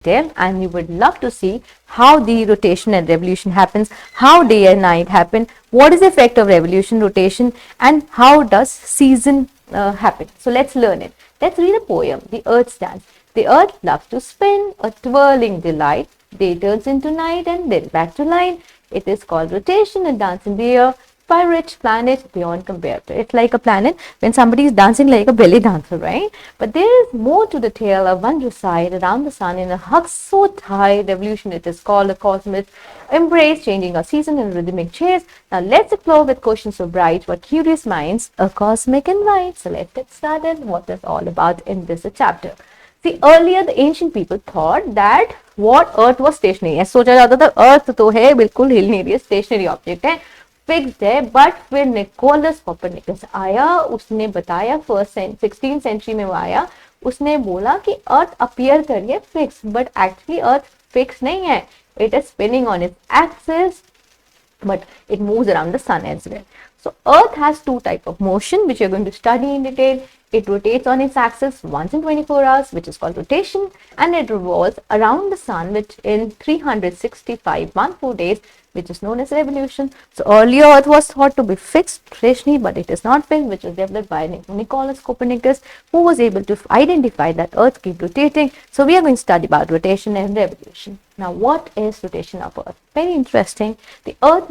and you would love to see how the rotation and revolution happens, how day and night happen, what is the effect of revolution, rotation, and how does season happen. So let's learn it. Let's read a poem, The Earth's Dance. The earth loves to spin, a twirling delight. Day turns into night and then back to light. It is called rotation, a dance in the air by rich planet beyond compare. It's like a planet when somebody is dancing like a belly dancer, right? But there is more to the tale, a wondrous sight around the sun in a hug so tight. Revolution it is called, a cosmic embrace, changing our season in rhythmic chase. Now let's explore with questions so bright for curious minds, a cosmic invite. So let's get started. What is all about in this chapter? See, earlier the ancient people thought that what earth was stationary. ऐसा सोचा जाता था अर्थ तो है बिल्कुल हिल नहीं रही है, स्टेशनरी ऑब्जेक्ट है, फिक्स्ड है. बट फिर निकोलस कोपरनिकस आया, उसने बताया, फर्स्ट 16th सेंचुरी में वो आया, उसने बोला कि अर्थ अपीयर कर रही है fix, but actually earth fix नहीं है. It is spinning on its axis, but it moves around the sun as well. So earth has two types of motion which you're going to study in detail. It rotates on its axis once in 24 hours, which is called rotation, and it revolves around the sun which in 365 1/4 days, which is known as revolution. So earlier earth was thought to be fixed stationary, but it is not fixed, which was developed by Nicolas Copernicus, who was able to identify that earth keep rotating. So we are going to study about rotation and revolution. Now what is rotation of earth? Very interesting. The earth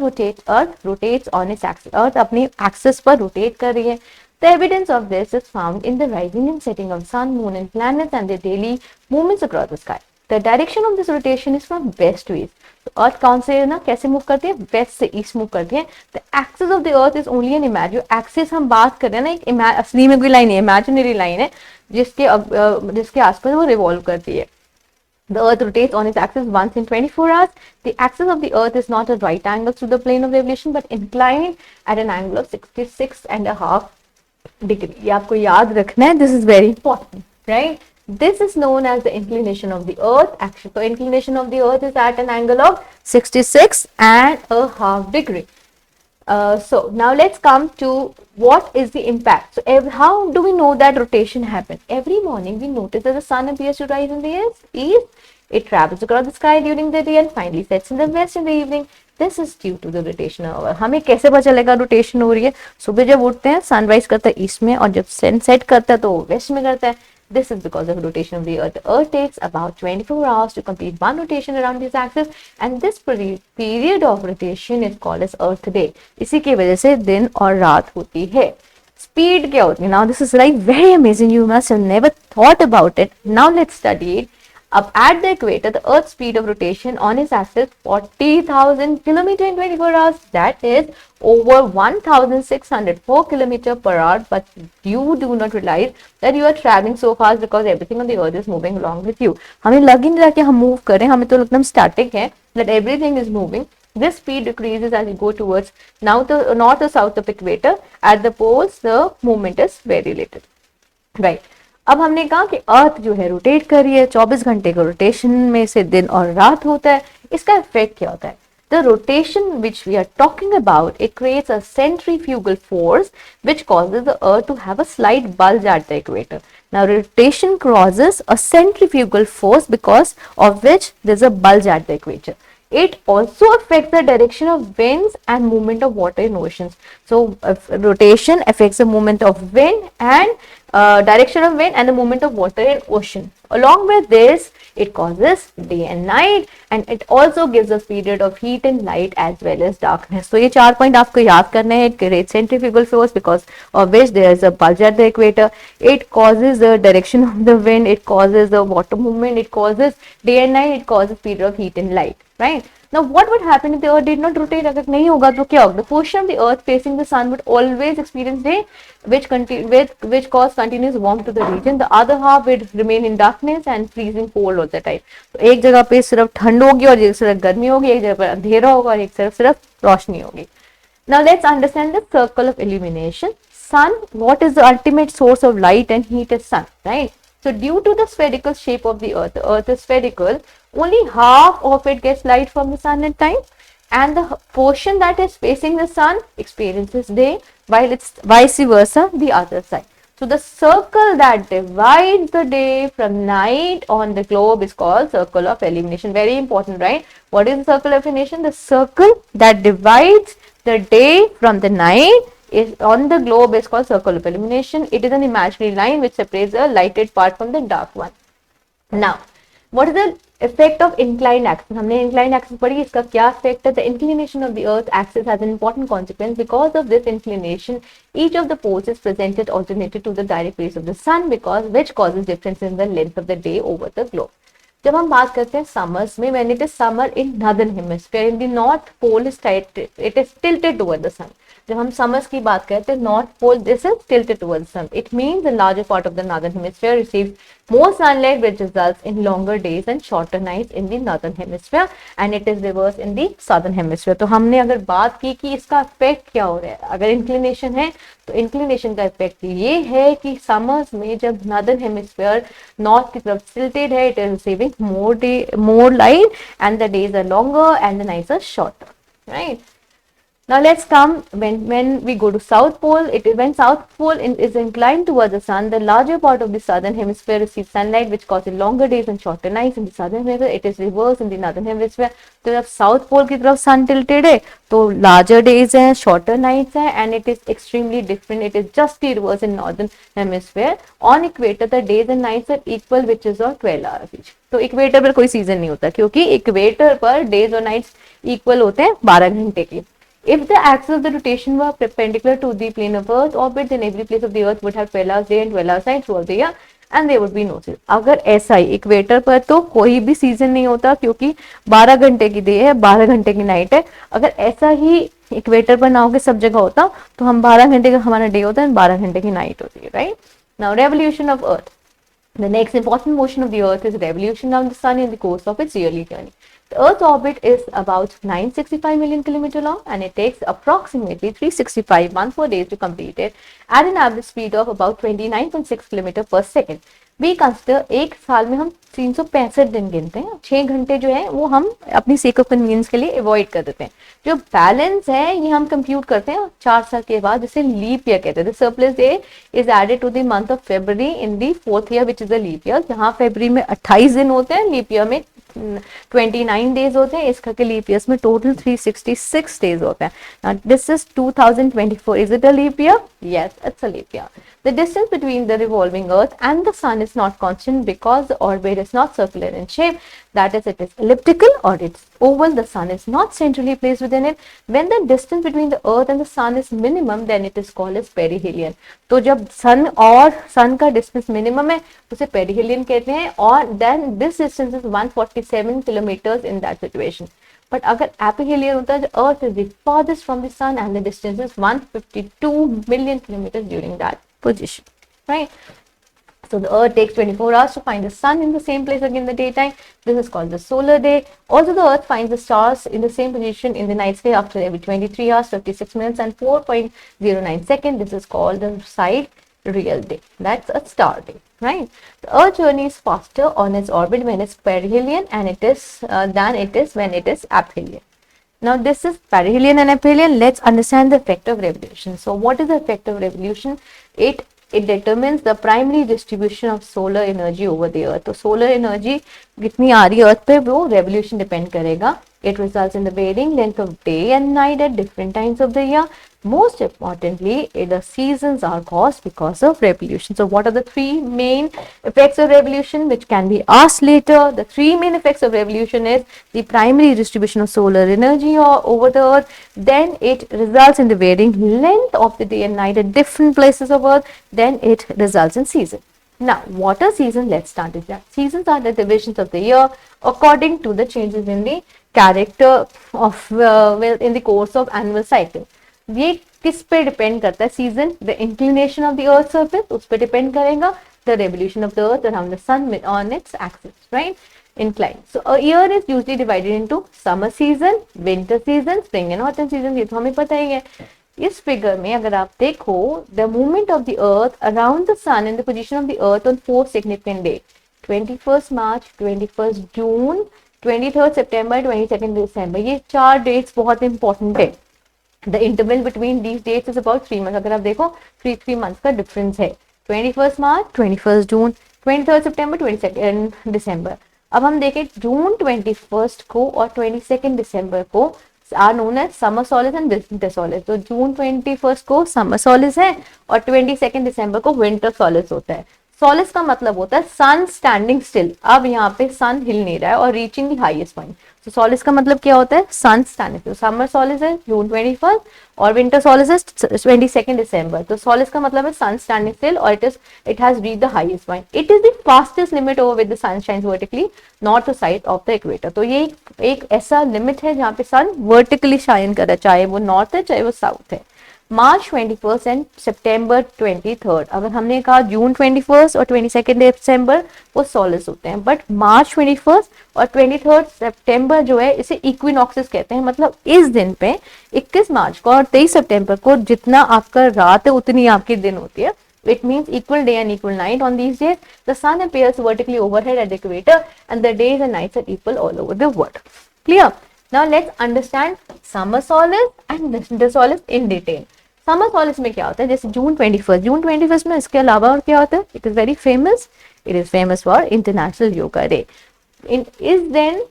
rotates on its axis. Earth अपनी axis पर rotate कर रही है. The evidence of this is found in the rising and setting of sun, moon and planets and their daily movements across the sky. The direction of this rotation is from west to east. So earth कौन से ना कैसे move करती है? Waste से east move करती है. The axis of the earth is only an imagine. Axis हम बात कर रहे हैं ना, एक असली में कोई लाइन है, imaginary लाइन है जिसके आसपास वो revolve करती है. The earth rotates on its axis once in 24 hours. The axis of the earth is not a right angle through the plane of revolution, but inclined at an angle of 66.5 degree. ये आपको याद रखना है. This is very important, right? This is known as the inclination of the earth. Actually, the inclination of the earth is at an angle of 66.5 degree. So now let's come to what is the impact. So how do we know that rotation happens? Every morning we notice that the sun appears to rise in the east. It travels across the sky during the day and finally sets in the west in the evening. This is due to the rotation of Earth. हमें कैसे पता चलेगा rotation हो रही है? सुबह जब उठते हैं सनराइज करता है ईस्ट में और जब सन सेट करता है तो वेस्ट में करता है. This is because of the rotation of the earth. The earth takes about 24 hours to complete one rotation around its axis, and this period of rotation is called as earth day. इसी की वजह से दिन और रात होती है. Speed क्या होती है? Now this is like very amazing. You must have never thought about it. Now let's study it. Up at the equator, the Earth's speed of rotation on its axis 40,000 km in 24 hours. That is over 1,604 km per hour. But you do not realize that you are traveling so fast because everything on the Earth is moving along with you. हमें लग ही नहीं रहा कि हम move कर रहे हैं, हमें तो एकदम static है. That everything is moving. This speed decreases as you go towards north or south of equator. At the poles, the movement is very little. Right. अब हमने कहा कि अर्थ जो है रोटेट कर रही है, 24 घंटे का रोटेशन में से दिन और रात होता है. इसका इफेक्ट क्या होता है? The rotation which we are talking about, it creates a centrifugal force which causes the earth to have a slight bulge at the equator. Now rotation causes a centrifugal force because of which there's a bulge at the equator. It also affects the direction of winds and movement of water in oceans. So rotation affects the movement of wind and direction of wind and the movement of water in ocean. Along with this, it causes day and night, and it also gives us period of heat and light as well as darkness. So ये 4 point आपको याद करना है. It creates centrifugal force because of which there is a bulge at the equator. It causes the direction of the wind. It causes the water movement. It causes day and night. It causes period of heat and light. Right? Now what would happen if the earth did not rotate? अगर नहीं होगा तो क्या होगा? The portion of the earth facing the sun would always experience day, which cause continuous warmth to the region. The other half would remain in darkness and freezing cold all the time. तो एक जगह पे सिर्फ ठंड होगी और एक तरफ गर्मी होगी, एक जगह पर अंधेरा होगा और एक तरफ सिर्फ रोशनी होगी. Now let's understand the circle of illumination. Sun, what is the ultimate source of light and heat is sun, right? So due to the spherical shape of the earth is spherical, only half of it gets light from the sun at time, and the portion that is facing the sun experiences day, while it's vice versa the other side. So the circle that divides the day from night on the globe is called circle of illumination. Very important, right? What is the circle of illumination? The circle that divides the day from the night is on the globe is called circle of illumination. It is an imaginary line which separates the lighted part from the dark one. Now, what is the effect of inclined axis? हमने inclined axis पढ़ी, इसका क्या effect है? The inclination of the earth axis has an important consequence. Because of this inclination, each of the poles is presented alternated to the direct rays of the sun, which causes difference in the length of the day over the globe. जब हम बात करते हैं summers में, when it is summer in northern hemisphere, in the north pole it is tilted toward the sun. जब हम summers की बात करते हैं, north pole this is tilted towards the sun. It means the larger part of the northern hemisphere receives more sunlight, which results in longer days and shorter nights in the northern hemisphere, and it is reverse in the southern hemisphere. तो हमने अगर बात की कि इसका effect क्या हो रहा है, अगर इंक्लिनेशन है तो इंक्लिनेशन का इफेक्ट ये है कि समर्स में जब नॉर्दर्न हेमिस्फीयर नॉर्थ की तरफ tilted है, it is receiving more light and the days are longer and the nights are shorter, right? Now let's come when we go to South Pole. It is when South Pole is inclined towards the sun, the larger part of the southern hemisphere receives sunlight, which causes longer days and shorter nights. In the southern hemisphere, it is reversed in the northern hemisphere. तो जब South Pole की तरफ sun tilted है, तो larger days हैं, shorter nights हैं, and it is extremely different. It is just the reverse in northern hemisphere. On equator, the days and nights are equal, which is of 12 hours each. तो equator पर कोई season नहीं होता, क्योंकि equator पर days और nights equal होते हैं 12 घंटे के. If the axis of the rotation were perpendicular to the plane of Earth orbit, then every place of the Earth would have 12 hours day and 12 hours night throughout the year, and there would be no season. अगर ऐसा ही equator पर तो कोई भी season नहीं होता, क्योंकि 12 घंटे की डे है, 12 घंटे की नाइट है. अगर ऐसा ही इक्वेटर पर ना होकर सब जगह होता तो हम 12 घंटे का हमारा डे होता है, 12 घंटे की नाइट होती है, right? Now revolution of Earth. The next important motion of the Earth is revolution around the sun in the course of its yearly journey. The Earth's orbit is about 965 million kilometers long, and it takes approximately 365 days to complete it at an average speed of about 29.6 kilometers per second. We consider एक साल में हम 365 दिन गिनते हैं, 6 घंटे जो है वो हम अपनी सेक ऑफ कन्वीनियंस के लिए अवॉइड कर देते हैं. जो बैलेंस है ये हम कंप्यूट करते हैं 4 साल के बाद, जिसे लीप ईयर कहते हैं. Surplus day is added to the month of February in the 4th year, which is the leap year. जहाँ फरवरी में 28 दिन होते हैं, लीप ईयर में 29 डेज होते हैं. इसका के लीप ईयर्स में टोटल 366 डेज होते हैं. Now this is 2024. Is it a leap year? Yes, it's a leap year. The distance between the revolving Earth and the Sun is not constant because the orbit is not circular in shape. That is, it is elliptical or it's oval. The Sun is not centrally placed within it. When the distance between the Earth and the Sun is minimum, then it is called as perihelion. तो जब Sun और Sun का distance minimum है, उसे perihelion कहते हैं. और then this distance is 147 kilometers in that situation. But अगर aphelion होता है, the Earth is the farthest from the Sun and the distance is 152 million kilometers during that position, right? So the Earth takes 24 hours to find the Sun in the same place again in the daytime. This is called the solar day. Also, the Earth finds the stars in the same position in the night sky after every 23 hours, 56 minutes and 4.09 seconds. This is called the sidereal day. That's a star day, right? The Earth journey is faster on its orbit when it's perihelion, and it is than it is when it is aphelion. Now this is perihelion and aphelion. Let's understand the effect of revolution. So what is the effect of revolution? It determines the primary distribution of solar energy over the earth. तो solar energy कितनी आ रही है earth पे, वो revolution depend करेगा. It results in the varying length of day and night at different times of the year. Most importantly, the seasons are caused because of revolution. So what are the 3 main effects of revolution which can be asked later? The 3 main effects of revolution is the primary distribution of solar energy over the earth. Then it results in the varying length of the day and night at different places of earth. Then it results in season. Now, what are seasons? Let's start with that. Seasons are the divisions of the year according to the changes in the character of in the course of annual cycle. ये किस पे depend करता है? Season, the inclination of the earth surface, उस पे depend करेगा. The revolution of the earth around the sun on its axis, right? Incline. So a year is usually divided into summer season, winter season, spring and autumn season. ये तो हमें पता ही है. इस figure में अगर आप देखो, the movement of the earth around the sun and the position of the earth on 4 significant day, 21 March, 21 June, 23 September, 22 December. ये 4 डेट्स बहुत इंपॉर्टेंट है. The interval between these dates is about 3 months. अगर आप देखो 3 months का difference है. 21st मार्च, 21st जून, 23rd सितंबर, 22nd दिसंबर। अब हम देखें जून 21st को और 22nd दिसंबर को are known as summer solstice and winter solstice. तो जून 21st को समर सॉलिस है और 22nd दिसंबर को विंटर सॉलिस होता है। सॉलिस का मतलब होता है सन स्टैंडिंग स्टिल। अब यहाँ पे सन हिल नहीं रहा है और रीचिंग द हाईएस्ट पॉइंट। तो सॉलिस का मतलब क्या होता है? Sun standing still. Summer Solis है जून 21st और विंटर सॉलिस है 22nd दिसंबर। तो सॉलिस का मतलब है सन स्टैंडिंग स्टिल और it has reached the highest point. It is the fastest limit over with the sun shines vertically north to side of the equator. तो ये एक ऐसा लिमिट है जहाँ पे सन वर्टिकली शाइन कर रहा है, चाहे वो नॉर्थ है चाहे वो साउथ है। मार्च 21st एंड सितंबर 23rd, अगर हमने कहा जून 21st और 22nd दिसंबर वो सॉलिस होते हैं, बट मार्च 21st और 23rd सितंबर जो है इसे इक्विनॉक्सेस कहते हैं। मतलब इस दिन पे 21 मार्च को और 23 सितंबर को जितना आपका रात है उतनी आपकी दिन होती है। It means equal day and equal night on these days. The sun appears vertically overhead at the equator and the days and nights are equal all over the world. Clear? Now let's understand summer solstice and winter solstice in detail. Summer Solis में क्या होता है? जैसे जून 21st में इसके अलावा और क्या होता है? It is very famous, it is famous for international yoga day. इन इस दिन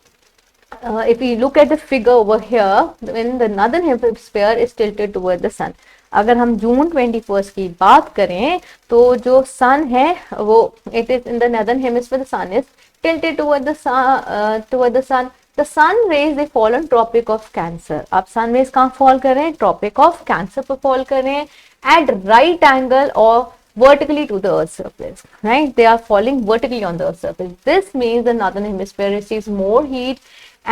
if we look at the figure over here, when the northern hemisphere is tilted toward the sun, अगर हम जून 21st की बात करें तो जो सन है वो it is in the northern hemisphere, the sun is tilted toward the sun. The sun rays they fall on Tropic of Cancer. अब sun rays कहाँ fall कर रहे हैं? Tropic of Cancer पर fall कर रहे हैं at right angle or vertically to the earth's surface, right? They are falling vertically on the earth's surface. This means the northern hemisphere receives more heat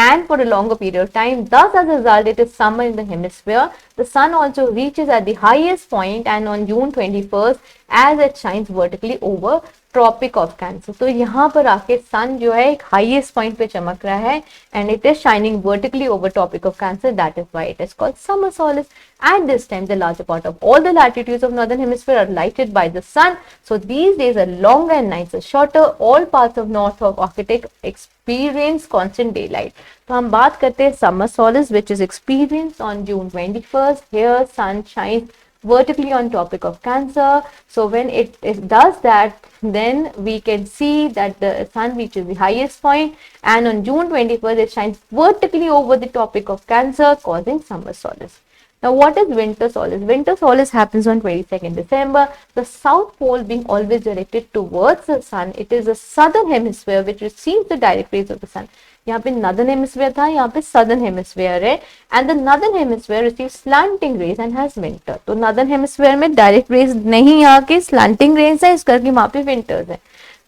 and for a longer period of time. Thus, as a result, it is summer in the hemisphere. The sun also reaches at the highest point and on June 21st as it shines vertically over Tropic of Cancer. तो यहाँ पर आके सन जो है एक highest point पे चमक रहा है and it is shining vertically over Tropic of Cancer, that is why it is called summer solstice. At this time, the larger part of all the latitudes of northern hemisphere are lighted by the sun. So these days are longer and nights are shorter. All parts of north of Arctic experience constant daylight. तो हम बात करते हैं summer solstice, which is experienced on June 21st. Here, sun shines vertically on Tropic of Cancer. So when it does that, then we can see that the sun reaches the highest point, and on June 21st, it shines vertically over the Tropic of Cancer, causing summer solstice. Now, what is winter solstice? Winter solstice happens on 22nd December. The south pole being always directed towards the sun. It is the southern hemisphere which receives the direct rays of the sun. यहाँ पे northern hemisphere था, यहाँ पे southern hemisphere है, and the northern hemisphere receives slanting rays and has winter. तो northern hemisphere में direct rays नहीं आके slanting rays है, इस करके वहाँ पे winters है।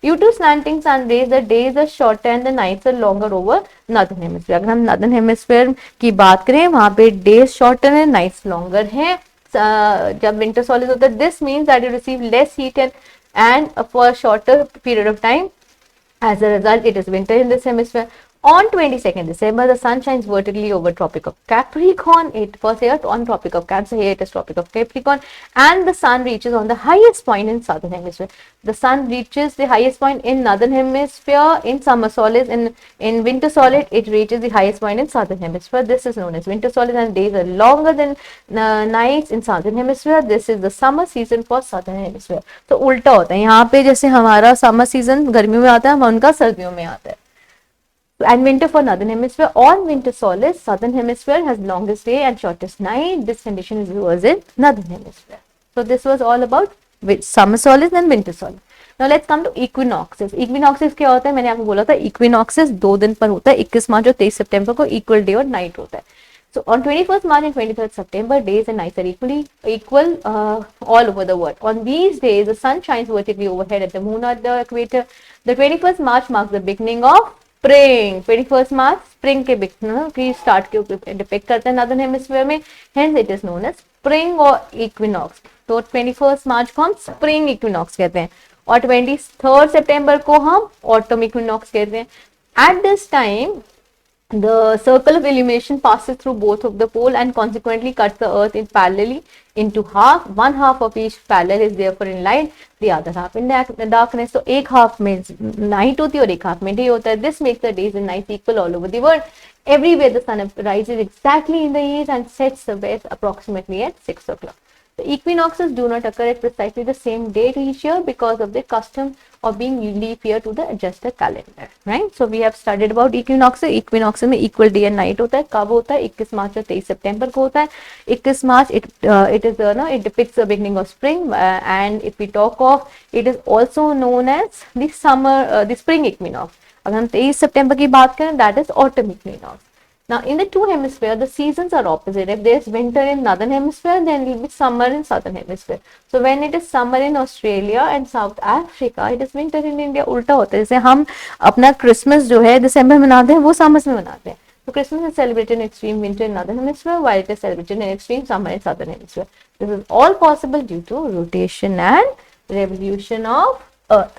Due to slanting sun rays, the days are shorter and the nights are longer over northern hemisphere. अगर हम northern hemisphere की बात करें, वहाँ पे days shorter है, nights longer है। जब winter solstice होता है, this means that you receive less heat and for a shorter period of time. As a result, it is winter in this hemisphere. On 22nd December, the sun shines vertically over Tropic of Capricorn. It was here on Tropic of Cancer. Here it is Tropic of Capricorn, and the sun reaches on the highest point in southern hemisphere. The sun reaches the highest point in northern hemisphere in summer solstice. In winter solstice, it reaches the highest point in southern hemisphere. This is known as winter solstice, and days are longer than nights in southern hemisphere. This is the summer season for southern hemisphere. तो उल्टा होता है, यहाँ पे जैसे हमारा summer season गर्मियों में आता है, हम उनका सर्दियों में आता है। And winter for northern hemisphere. On winter solstice, southern hemisphere has longest day and shortest night. This condition is worse in northern hemisphere. So this was all about summer solstice and winter solstice. Now let's come to equinoxes. Equinoxes क्या होता है? मैंने आपको बोला था equinoxes 2 दिन पर होता है, 21 मार्च और 23 सितंबर को equal day और night होता है. So on 21st March and 23rd September, days and nights are equal all over the world. On these days, the sun shines vertically overhead at the moon at the equator. The 21st March marks the beginning of spring. 21st March spring के की start के ऊपर depict करते हैं northern hemisphere में, hence it is known as spring और equinox. तो 21st मार्च को हम स्प्रिंग इक्विनॉक्स कहते हैं और 23rd सितंबर को हम ऑटम इक्विनॉक्स कहते हैं। At this time the circle of illumination passes through both of the pole and consequently cuts the earth in parallelly into half. One half of each parallel is therefore in light, the other half in darkness. So एक half में night होती है और एक half में day होता है. This makes the days and nights equal all over the world. Everywhere the sun rises exactly in the east and sets the west approximately at 6 o'clock. The equinoxes do not occur at precisely the same date each year because of the custom of being leap year to the adjusted calendar, right? So we have studied about equinoxes. Equinoxes में equal day and night होता है. कब होता है? 21 मार्च और 23 सितंबर को होता है. 21 मार्च it depicts the beginning of spring, and if we talk of, it is also known as the the spring equinox. अगर हम 23 सितंबर की बात करें, that is autumn equinox. Now, in the two hemispheres, the seasons are opposite. If there is winter in northern hemisphere, then it will be summer in southern hemisphere. So, when it is summer in Australia and South Africa, it is winter in India. उल्टा होता है. जैसे हम अपना Christmas जो है दिसंबर में मनाते हैं, वो समर्स में मनाते हैं. So, Christmas is celebrated in extreme winter in northern hemisphere, while it is celebrated in extreme summer in southern hemisphere. This is all possible due to rotation and revolution of Earth.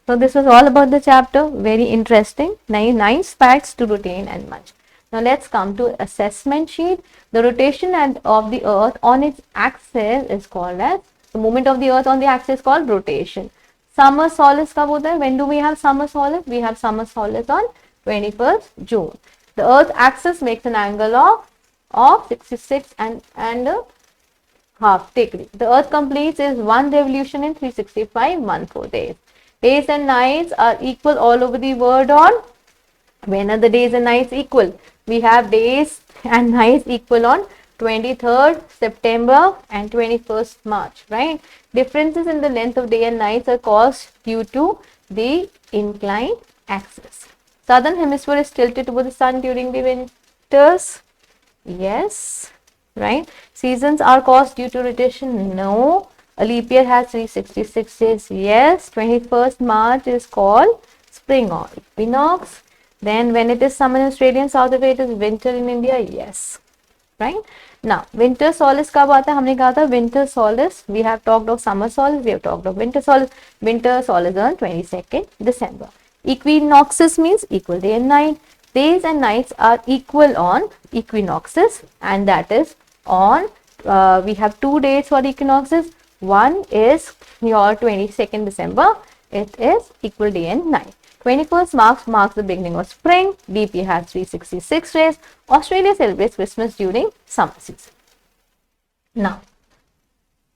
So, this was all about the chapter. Very interesting. Nice facts to retain and much. Now let's come to assessment sheet. The rotation of the earth on its axis is called as, the movement of the earth on the axis is called rotation. Summer solstice कब होता है? When do we have summer solstice? We have summer solstice on 21st June. The earth axis makes an angle of 66 and a half degree. The earth completes its one revolution in 365 days. Days and nights are equal all over the world on, when are the days and nights equal? We have days and nights equal on 23rd September and 21st March, right? Differences in the length of day and nights are caused due to the inclined axis. Southern hemisphere is tilted toward the sun during the winters. Yes, right? Seasons are caused due to rotation. No. A leap year has 366 days. Yes. 21st March is called spring or equinox. Then when it is summer in Australia and South Africa, it is winter in India. Yes, right? Now, winter solstice कब आता है? हमने कहा था winter solstice. We have talked of summer solstice. We have talked of winter solstice. Winter solstice on 22nd December. Equinoxes means equal day and night. Days and nights are equal on equinoxes, and that is on, we have 2 dates for equinoxes. One is your 22nd December. It is equal day and night. 21st marks the beginning of spring. Leap year has 366 days. Australia celebrates Christmas during summer season. Now,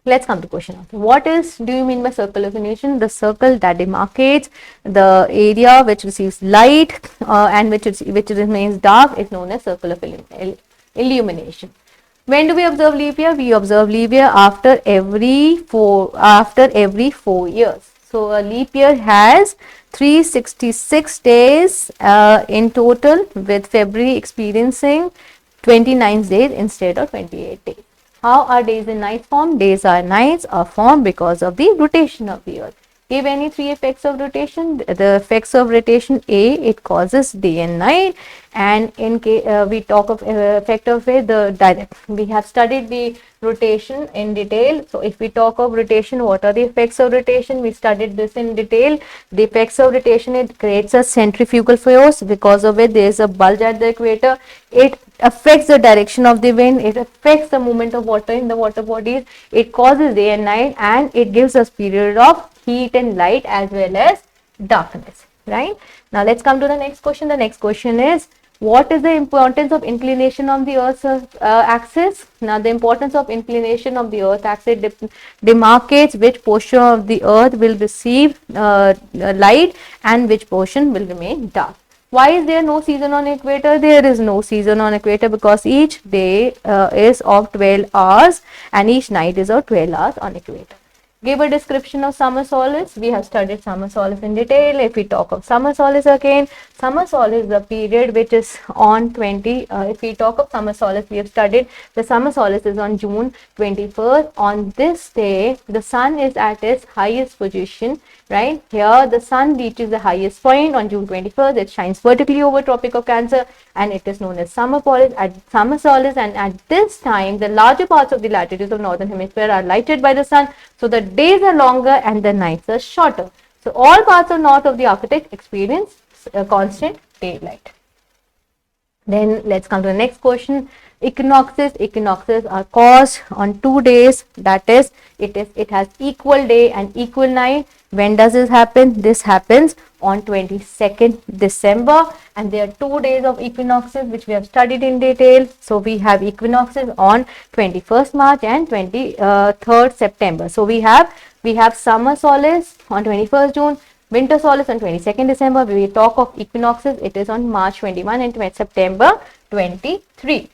let's come to question answer. What do you mean by circle illumination? The circle that demarcates the area which receives light and which remains dark is known as circle of illumination. When do we observe leap year? We observe leap year after every 4 years. So a leap year has 366 days in total, with February experiencing 29 days instead of 28 days. How are days and nights formed? Days and nights are formed because of the rotation of the earth. Give any 3 effects of rotation. The effects of rotation: A, it causes day and night, and in case we talk of effect of it, we have studied the rotation in detail. So if we talk of rotation, what are the effects of rotation? We studied this in detail. The effects of rotation: it creates a centrifugal force, because of it there is a bulge at the equator. It affects the direction of the wind. It affects the movement of water in the water bodies. It causes day and night, and it gives us period of heat and light as well as darkness, right? Now let's come to the next question. The next question is, what is the importance of inclination of the earth's axis? Now the importance of inclination of the earth axis demarcates which portion of the earth will receive light and which portion will remain dark. Why is there no season on equator? There is no season on equator because each day is of 12 hours and each night is of 12 hours on equator. Give a description of summer solstice. We have studied summer solstice in detail. If we talk of summer solstice again, summer solstice is the period which is on if we talk of summer solstice, we have studied the summer solstice is on June 21st. On this day, the sun is at its highest position, right? Here, the sun reaches the highest point on June 21st. It shines vertically over Tropic of Cancer, and it is known as summer solstice. And at this time, the larger parts of the latitudes of northern hemisphere are lighted by the sun. So the days are longer and the nights are shorter. So all parts of north of the Arctic experience constant daylight. Then let's come to the next question. Equinoxes. Equinoxes are caused on 2 days. That is, it has equal day and equal night. When does this happen? This happens on 22nd December, and there are 2 days of equinoxes which we have studied in detail. So we have equinoxes on 21st March and 23rd September. So we have summer solace on 21st June, winter solace on 22nd December. We talk of equinoxes, it is on March 21 and September 23.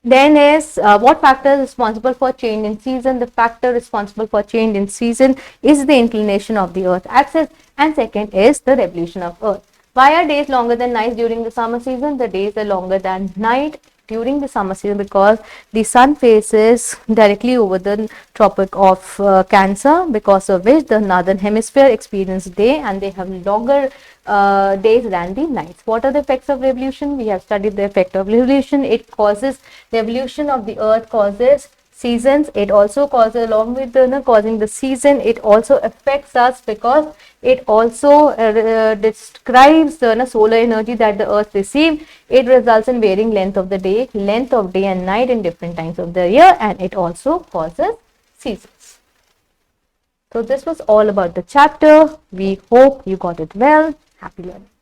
Then is what factor is responsible for change in season? The factor responsible for change in season is the inclination of the earth axis, and second is the revolution of earth. Why are days longer than nights during the summer season? The days are longer than night during the summer season because the sun faces directly over the tropic of Cancer, because of which the northern hemisphere experience day and they have longer days than the nights. What are the effects of revolution? We have studied the effect of revolution. It causes revolution of the earth, causes seasons. It also causes, along with the causing the season, it also affects us because it also describes the solar energy that the earth receives. It results in varying length of the day, length of day and night in different times of the year, and it also causes seasons. So this was all about the chapter. We hope you got it well. Happy learning.